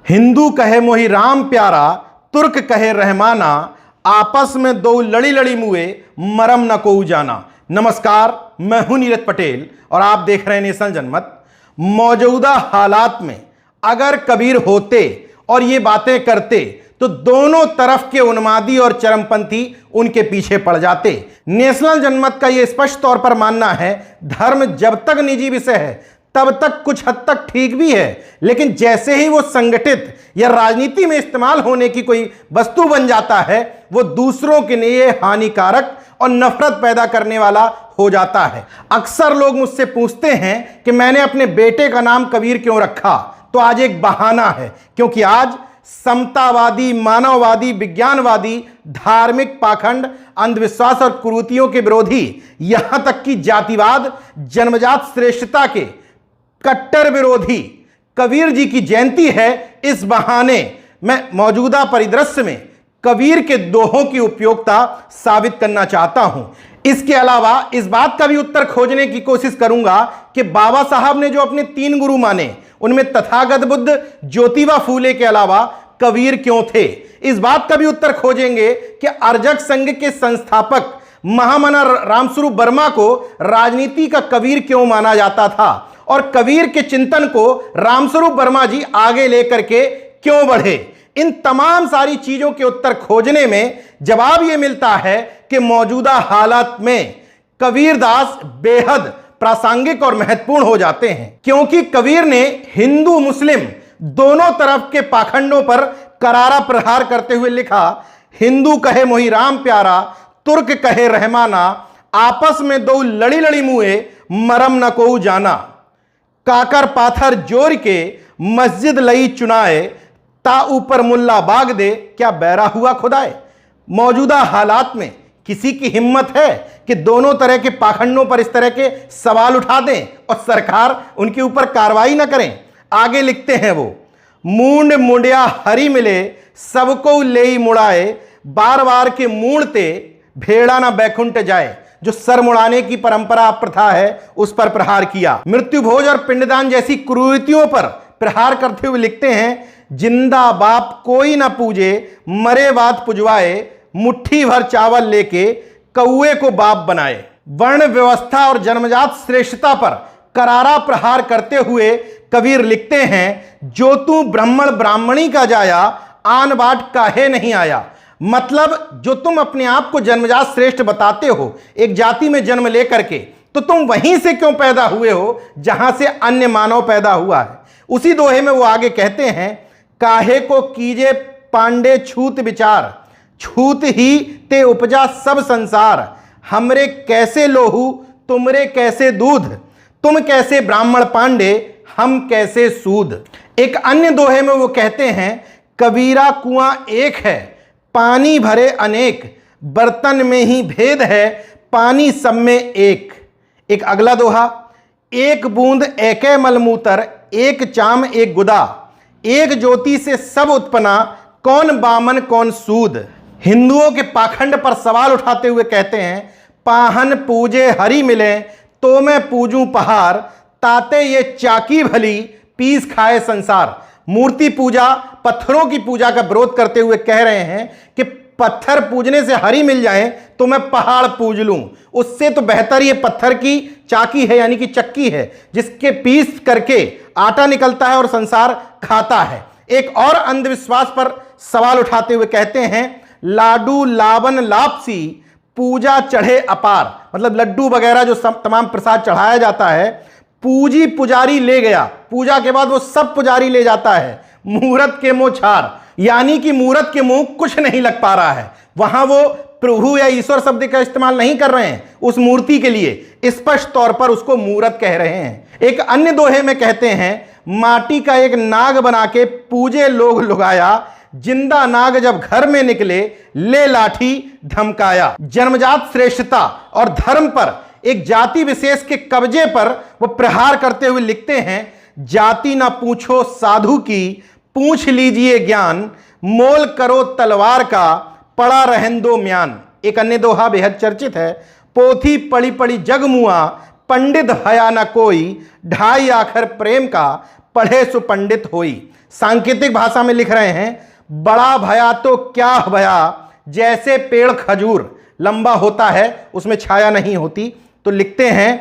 हिंदू कहे मोहि राम प्यारा, तुर्क कहे रहमाना, आपस में दो लड़ी लड़ी मुए, मरम न कोऊ जाना। नमस्कार, मैं हूं नीरज पटेल और आप देख रहे हैं नेशनल जनमत। मौजूदा हालात में अगर कबीर होते और ये बातें करते तो दोनों तरफ के उन्मादी और चरमपंथी उनके पीछे पड़ जाते। नेशनल जनमत का यह स्पष्ट तौर पर मानना है, धर्म जब तक निजी विषय है तब तक कुछ हद तक ठीक भी है, लेकिन जैसे ही वो संगठित या राजनीति में इस्तेमाल होने की कोई वस्तु बन जाता है, वो दूसरों के लिए हानिकारक और नफरत पैदा करने वाला हो जाता है। अक्सर लोग मुझसे पूछते हैं कि मैंने अपने बेटे का नाम कबीर क्यों रखा, तो आज एक बहाना है, क्योंकि आज समतावादी, मानववादी, विज्ञानवादी, धार्मिक पाखंड, अंधविश्वास और कुरीतियों के विरोधी, यहां तक कि जातिवाद, जन्मजात श्रेष्ठता के कट्टर विरोधी कबीर जी की जयंती है। इस बहाने मैं मौजूदा परिदृश्य में कबीर के दोहों की उपयोगिता साबित करना चाहता हूं। इसके अलावा इस बात का भी उत्तर खोजने की कोशिश करूंगा कि बाबा साहब ने जो अपने 3 गुरु माने, उनमें तथागत बुद्ध, ज्योतिबा फूले के अलावा कबीर क्यों थे। इस बात का भी उत्तर खोजेंगे कि अर्जक संघ के संस्थापक महामना रामस्वरूप वर्मा को राजनीति का कबीर क्यों माना जाता था और कबीर के चिंतन को रामस्वरूप वर्मा जी आगे लेकर के क्यों बढ़े। इन तमाम सारी चीजों के उत्तर खोजने में जवाब यह मिलता है कि मौजूदा हालात में कबीरदास बेहद प्रासंगिक और महत्वपूर्ण हो जाते हैं, क्योंकि कबीर ने हिंदू मुस्लिम दोनों तरफ के पाखंडों पर करारा प्रहार करते हुए लिखा, हिंदू कहे मोहि राम प्यारा, तुर्क कहे रहमाना, आपस में दो लड़ी लड़ी मुए, मरम न कोऊ जाना। काकर पाथर जोर के मस्जिद लई चुनाए, ता ऊपर मुल्ला बाग दे, क्या बैरा हुआ खुदाए। मौजूदा हालात में किसी की हिम्मत है कि दोनों तरह के पाखंडों पर इस तरह के सवाल उठा दें और सरकार उनके ऊपर कार्रवाई ना करें। आगे लिखते हैं वो, मूंड मुंडिया हरी मिले, सबको ले मुड़ाए, बार बार के मूड़ते, भेड़ा ना बैकुंठ जाए। जो सर मुड़ाने की परंपरा प्रथा है उस पर प्रहार किया। मृत्यु भोज और पिंडदान जैसी कुरीतियों पर प्रहार करते हुए लिखते हैं, जिंदा बाप कोई ना पूजे, मरे बात पुजवाए, मुट्ठी भर चावल लेके कौए को बाप बनाए। वर्ण व्यवस्था और जन्मजात श्रेष्ठता पर करारा प्रहार करते हुए कबीर लिखते हैं, जो तू ब्राह्मण ब्राह्मणी का जाया, आन बाट काहे नहीं आया। मतलब जो तुम अपने आप को जन्मजात श्रेष्ठ बताते हो एक जाति में जन्म लेकर के, तो तुम वहीं से क्यों पैदा हुए हो जहां से अन्य मानव पैदा हुआ है। उसी दोहे में वो आगे कहते हैं, काहे को कीजे पांडे छूत विचार, छूत ही ते उपजा सब संसार, हमरे कैसे लोहू तुमरे कैसे दूध, तुम कैसे ब्राह्मण पांडे हम कैसे सूद। एक अन्य दोहे में वो कहते हैं, कबीरा कुआं एक है पानी भरे अनेक, बर्तन में ही भेद है पानी सब में एक। एक अगला दोहा, एक बूंद एके मलमूतर, एक चाम एक गुदा, एक ज्योति से सब उत्पन्ना, कौन बामन कौन सूद। हिंदुओं के पाखंड पर सवाल उठाते हुए कहते हैं, पाहन पूजे हरि मिले, तो मैं पूजूं पहाड़, ताते ये चाकी भली, पीस खाए संसार। मूर्ति पूजा, पत्थरों की पूजा का विरोध करते हुए कह रहे हैं कि पत्थर पूजने से हरि मिल जाए तो मैं पहाड़ पूज लूं, उससे तो बेहतर ये पत्थर की चाकी है, यानी कि चक्की है, जिसके पीस करके आटा निकलता है और संसार खाता है। एक और अंधविश्वास पर सवाल उठाते हुए कहते हैं, लाडू लावन लापसी, पूजा चढ़े अपार। मतलब लड्डू वगैरह जो तमाम प्रसाद चढ़ाया जाता है, पूजी पुजारी ले गया, पूजा के बाद वो सब पुजारी ले जाता है, मुहूर्त के मुंह छार, यानी कि मुहूर्त के मुंह कुछ नहीं लग पा रहा है। वहां वो प्रभु या ईश्वर शब्द का इस्तेमाल नहीं कर रहे हैं उस मूर्ति के लिए, स्पष्ट तौर पर उसको मुहूर्त कह रहे हैं। एक अन्य दोहे में कहते हैं, माटी का एक नाग बना के पूजे लोग लुगाया, जिंदा नाग जब घर में निकले, ले लाठी धमकाया। जन्मजात श्रेष्ठता और धर्म पर एक जाति विशेष के कब्जे पर वो प्रहार करते हुए लिखते हैं, जाति ना पूछो साधु की, पूछ लीजिए ज्ञान, मोल करो तलवार का, पड़ा रहन दो म्यान। एक अन्य दोहा बेहद चर्चित है, पोथी पड़ी पड़ी जग मुआ, पंडित हया न कोई, ढाई आखर प्रेम का, पढ़े सुपंडित होई। सांकेतिक भाषा में लिख रहे हैं, बड़ा भया तो क्या भया, जैसे पेड़ खजूर लंबा होता है उसमें छाया नहीं होती। तो लिखते हैं,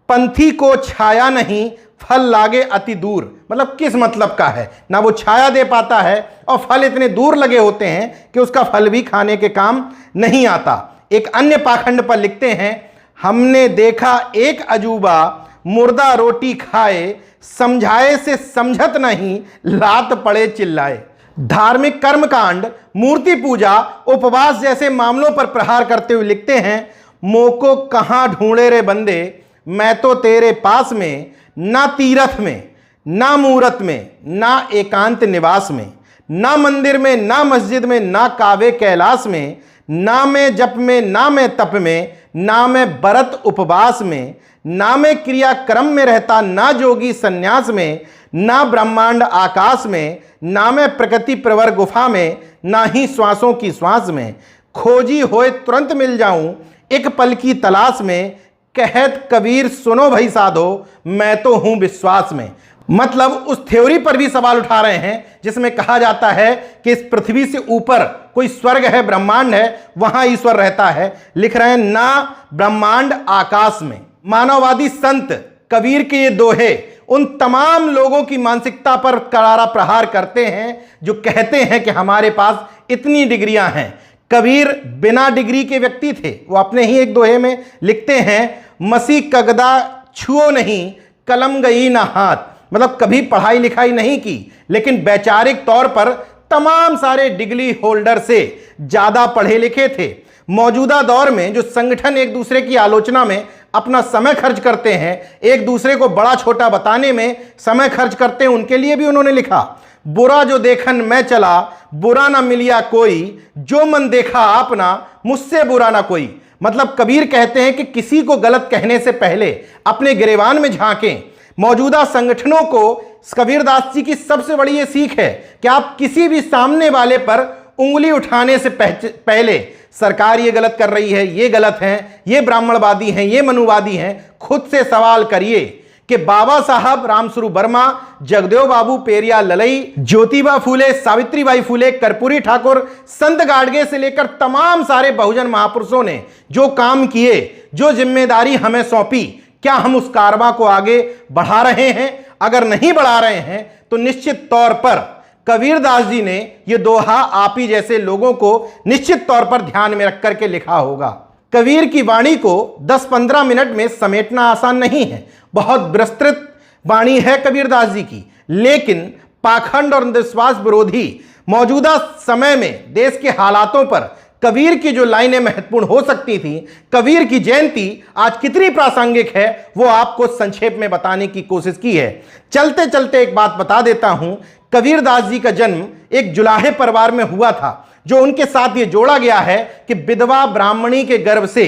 पंथी को छाया नहीं, फल लागे अति दूर। मतलब किस मतलब का है, ना वो छाया दे पाता है और फल इतने दूर लगे होते हैं कि उसका फल भी खाने के काम नहीं आता। एक अन्य पाखंड पर लिखते हैं, हमने देखा एक अजूबा, मुर्दा रोटी खाए, समझाए से समझत नहीं, लात पड़े चिल्लाए। धार्मिक कर्मकांड, मूर्ति पूजा, उपवास जैसे मामलों पर प्रहार करते हुए लिखते हैं, मोको कहां ढूंढे रे बंदे, मैं तो तेरे पास में, ना तीरथ में, ना मूरत में, ना एकांत निवास में, ना मंदिर में, ना मस्जिद में, ना कावे कैलाश में, ना मैं जप में, ना मैं तप में, ना मैं व्रत उपवास में, ना मैं क्रियाक्रम में रहता, ना जोगी सन्यास में, ना ब्रह्मांड आकाश में, ना मैं प्रकृति प्रवर गुफा में, ना ही श्वासों की श्वास में, खोजी होए तुरंत मिल जाऊं एक पल की तलाश में, कहत कबीर सुनो भाई साधो, मैं तो हूं विश्वास में। मतलब उस थ्योरी पर भी सवाल उठा रहे हैं जिसमें कहा जाता है कि इस पृथ्वी से ऊपर कोई स्वर्ग है, ब्रह्मांड है, वहां ईश्वर रहता है। लिख रहे हैं, ना ब्रह्मांड आकाश में। मानववादी संत कबीर के ये दोहे उन तमाम लोगों की मानसिकता पर करारा प्रहार करते हैं जो कहते हैं कि हमारे पास इतनी डिग्रियां हैं। कबीर बिना डिग्री के व्यक्ति थे। वो अपने ही एक दोहे में लिखते हैं, मसी कगदा छुओ नहीं, कलम गई ना हाथ। मतलब कभी पढ़ाई लिखाई नहीं की, लेकिन वैचारिक तौर पर तमाम सारे डिग्री होल्डर से ज्यादा पढ़े लिखे थे। मौजूदा दौर में जो संगठन एक दूसरे की आलोचना में अपना समय खर्च करते हैं, एक दूसरे को बड़ा छोटा बताने में समय खर्च करते हैं, उनके लिए भी उन्होंने लिखा, बुरा जो देखन मैं चला, बुरा ना मिलिया कोई, जो मन देखा आपना, मुझसे बुरा ना कोई। मतलब कबीर कहते हैं कि किसी को गलत कहने से पहले अपने गिरेबान में झांकें। मौजूदा संगठनों को कबीरदास जी की सबसे बड़ी ये सीख है कि आप किसी भी सामने वाले पर उंगली उठाने से पहले सरकार ये गलत कर रही है, ये गलत है, ये ब्राह्मणवादी हैं, ये मनुवादी हैं, खुद से सवाल करिए कि बाबा साहब रामस्वरूप वर्मा, जगदेव बाबू पेरिया ललई, ज्योतिबा फूले, सावित्रीबाई फूले, कर्पूरी ठाकुर, संत गाडगे से लेकर तमाम सारे बहुजन महापुरुषों ने जो काम किए, जो जिम्मेदारी हमें सौंपी, क्या हम उस कारवां को आगे बढ़ा रहे हैं? अगर नहीं बढ़ा रहे हैं तो निश्चित तौर पर कबीरदास जी ने यह दोहा आप ही जैसे लोगों को निश्चित तौर पर ध्यान में रख करके लिखा होगा। कबीर की वाणी को 10-15 मिनट में समेटना आसान नहीं है। बहुत विस्तृत वाणी है कबीरदास जी की, लेकिन पाखंड और अंधविश्वास विरोधी मौजूदा समय में देश के हालातों पर कबीर की जो लाइनें महत्वपूर्ण हो सकती थी, कबीर की जयंती आज कितनी प्रासंगिक है, वो आपको संक्षेप में बताने की कोशिश की है। चलते चलते एक बात बता देता हूं, कबीरदास जी का जन्म एक जुलाहे परिवार में हुआ था, जो उनके साथ ये जोड़ा गया है कि विधवा ब्राह्मणी के गर्भ से।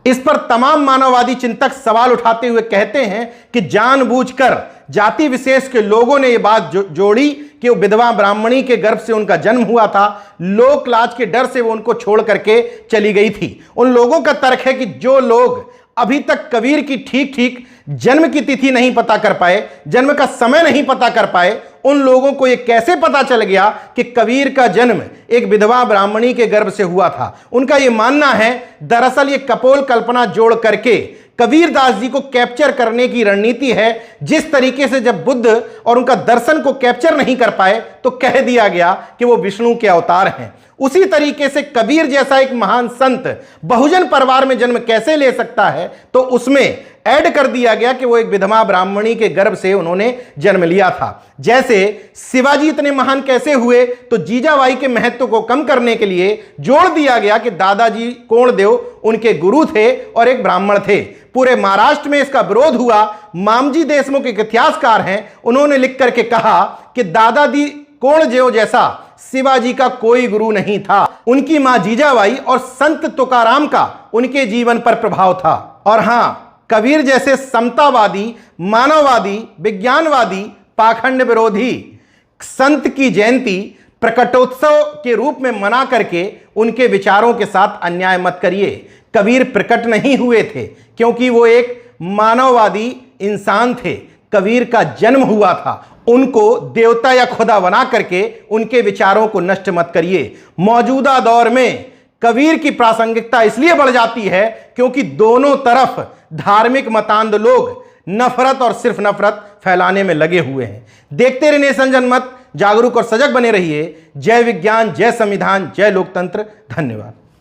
इस पर तमाम मानववादी चिंतक सवाल उठाते हुए कहते हैं कि जानबूझकर जाति विशेष के लोगों ने यह बात जोड़ी कि वो विधवा ब्राह्मणी के गर्भ से उनका जन्म हुआ था, लोक लाज के डर से वो उनको छोड़ करके चली गई थी। उन लोगों का तर्क है कि जो लोग अभी तक कबीर की ठीक ठीक जन्म की तिथि नहीं पता कर पाए, जन्म का समय नहीं पता कर पाए, उन लोगों को यह कैसे पता चल गया कि कबीर का जन्म एक विधवा ब्राह्मणी के गर्भ से हुआ था। उनका यह मानना है दरअसल ये कपोल कल्पना जोड़ करके कबीरदास जी को कैप्चर करने की रणनीति है। जिस तरीके से जब बुद्ध और उनका दर्शन को कैप्चर नहीं कर पाए तो कह दिया गया कि वो विष्णु के अवतार हैं, उसी तरीके से कबीर जैसा एक महान संत बहुजन परिवार में जन्म कैसे ले सकता है, तो उसमें ऐड कर दिया गया कि वो एक विधवा ब्राह्मणी के गर्भ से उन्होंने जन्म लिया था। जैसे शिवाजी इतने महान कैसे हुए, तो जीजाबाई के महत्व को कम करने के लिए जोड़ दिया गया कि दादाजी कोणदेव उनके गुरु थे और एक ब्राह्मण थे। पूरे महाराष्ट्र में इसका विरोध हुआ। मामजी देशमुख एक इतिहासकार हैं, उन्होंने लिख करके कहा कि दादाजी कोणदेव जैसा शिवाजी का कोई गुरु नहीं था। उनकी मां जीजाबाई और संत तुकाराम का उनके जीवन पर प्रभाव था। और हां, कबीर जैसे समतावादी, मानववादी, विज्ञानवादी, पाखंड विरोधी संत की जयंती प्रकटोत्सव के रूप में मना करके उनके विचारों के साथ अन्याय मत करिए। कबीर प्रकट नहीं हुए थे क्योंकि वो एक मानववादी इंसान थे। कबीर का जन्म हुआ था, उनको देवता या खुदा बना करके उनके विचारों को नष्ट मत करिए। मौजूदा दौर में कबीर की प्रासंगिकता इसलिए बढ़ जाती है क्योंकि दोनों तरफ धार्मिक मतांध लोग नफरत और सिर्फ नफरत फैलाने में लगे हुए हैं। देखते रहिए नेशन जनमत, जागरूक और सजग बने रहिए। जय विज्ञान, जय संविधान, जय लोकतंत्र। धन्यवाद।